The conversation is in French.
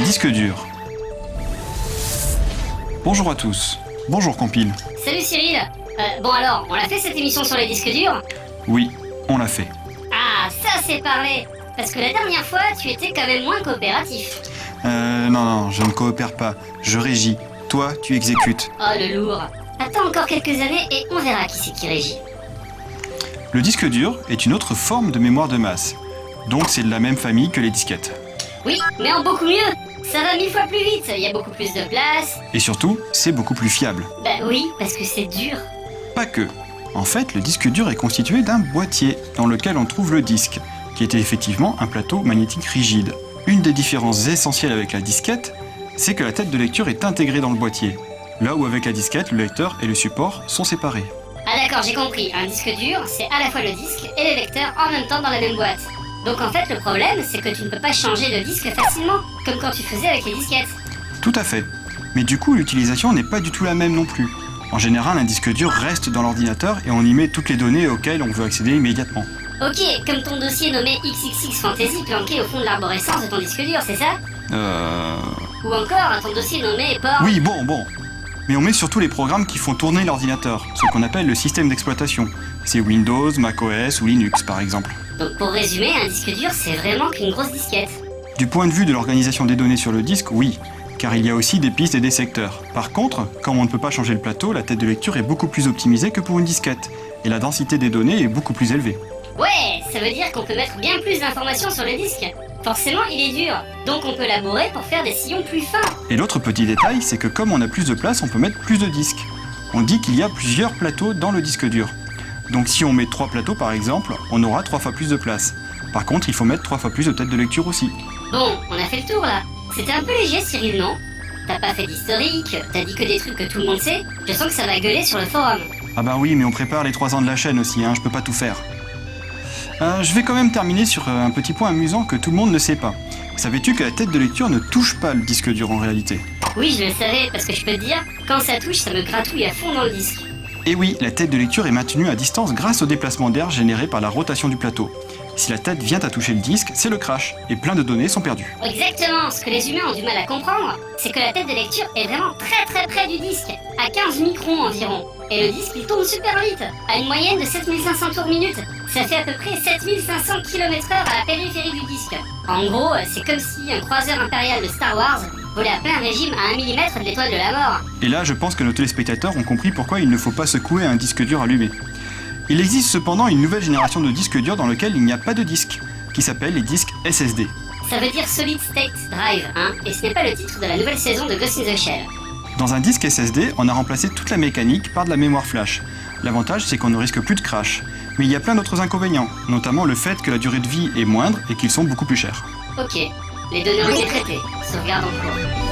disque dur. Bonjour à tous. Bonjour Compile. Salut Cyril. Bon alors, on l'a fait cette émission sur les disques durs? Oui, on l'a fait. Ah, ça c'est parlé. Parce que la dernière fois, tu étais quand même moins coopératif. Non, je ne coopère pas. Je régis. Toi, tu exécutes. Oh le lourd. Attends encore quelques années et on verra qui c'est qui régit. Le disque dur est une autre forme de mémoire de masse. Donc c'est de la même famille que les disquettes. Oui, mais en beaucoup mieux. Ça va 1000 fois plus vite, il y a beaucoup plus de place. Et surtout, c'est beaucoup plus fiable. Bah oui, parce que c'est dur. Pas que. En fait, le disque dur est constitué d'un boîtier dans lequel on trouve le disque, qui était effectivement un plateau magnétique rigide. Une des différences essentielles avec la disquette, c'est que la tête de lecture est intégrée dans le boîtier, là où avec la disquette, le lecteur et le support sont séparés. Ah d'accord, j'ai compris. Un disque dur, c'est à la fois le disque et le lecteur en même temps dans la même boîte. Donc en fait, le problème, c'est que tu ne peux pas changer de disque facilement, comme quand tu faisais avec les disquettes. Tout à fait. Mais du coup, l'utilisation n'est pas du tout la même non plus. En général, un disque dur reste dans l'ordinateur et on y met toutes les données auxquelles on veut accéder immédiatement. Ok, comme ton dossier nommé XXX Fantasy planqué au fond de l'arborescence de ton disque dur, c'est ça? Ou encore ton dossier nommé Port... Oui, bon. Mais on met surtout les programmes qui font tourner l'ordinateur, ce qu'on appelle le système d'exploitation. C'est Windows, macOS ou Linux par exemple. Donc pour résumer, un disque dur, c'est vraiment qu'une grosse disquette. Du point de vue de l'organisation des données sur le disque, oui, car il y a aussi des pistes et des secteurs. Par contre, comme on ne peut pas changer le plateau, la tête de lecture est beaucoup plus optimisée que pour une disquette, et la densité des données est beaucoup plus élevée. Ouais, ça veut dire qu'on peut mettre bien plus d'informations sur le disque. Forcément, il est dur, donc on peut l'aborer pour faire des sillons plus fins. Et l'autre petit détail, c'est que comme on a plus de place, on peut mettre plus de disques. On dit qu'il y a plusieurs plateaux dans le disque dur. Donc si on met 3 plateaux par exemple, on aura 3 fois plus de place. Par contre, il faut mettre 3 fois plus de têtes de lecture aussi. Bon, on a fait le tour là. C'était un peu léger, Cyril, non? T'as pas fait d'historique, t'as dit que des trucs que tout le monde sait. Je sens que ça va gueuler sur le forum. Ah bah oui, mais on prépare les 3 ans de la chaîne aussi, je peux pas tout faire. Je vais quand même terminer sur un petit point amusant que tout le monde ne sait pas. Savais-tu que la tête de lecture ne touche pas le disque dur en réalité? Oui, je le savais, parce que je peux te dire, quand ça touche, ça me gratouille à fond dans le disque. Et oui, la tête de lecture est maintenue à distance grâce au déplacement d'air généré par la rotation du plateau. Si la tête vient à toucher le disque, c'est le crash, et plein de données sont perdues. Exactement, ce que les humains ont du mal à comprendre, c'est que la tête de lecture est vraiment très près du disque, à 15 microns environ. Et le disque il tourne super vite, à une moyenne de 7500 tours minute. Ça fait à peu près 7500 km/h à la périphérie du disque. En gros, c'est comme si un croiseur impérial de Star Wars volait à plein régime à 1 mm de l'étoile de la mort. Et là, je pense que nos téléspectateurs ont compris pourquoi il ne faut pas secouer un disque dur allumé. Il existe cependant une nouvelle génération de disques durs dans lequel il n'y a pas de disque, qui s'appelle les disques SSD. Ça veut dire Solid State Drive, et ce n'est pas le titre de la nouvelle saison de Ghost in the Shell. Dans un disque SSD, on a remplacé toute la mécanique par de la mémoire flash. L'avantage, c'est qu'on ne risque plus de crash. Mais il y a plein d'autres inconvénients, notamment le fait que la durée de vie est moindre et qu'ils sont beaucoup plus chers. Ok, les données ont été traitées. Sauvegarde en cours.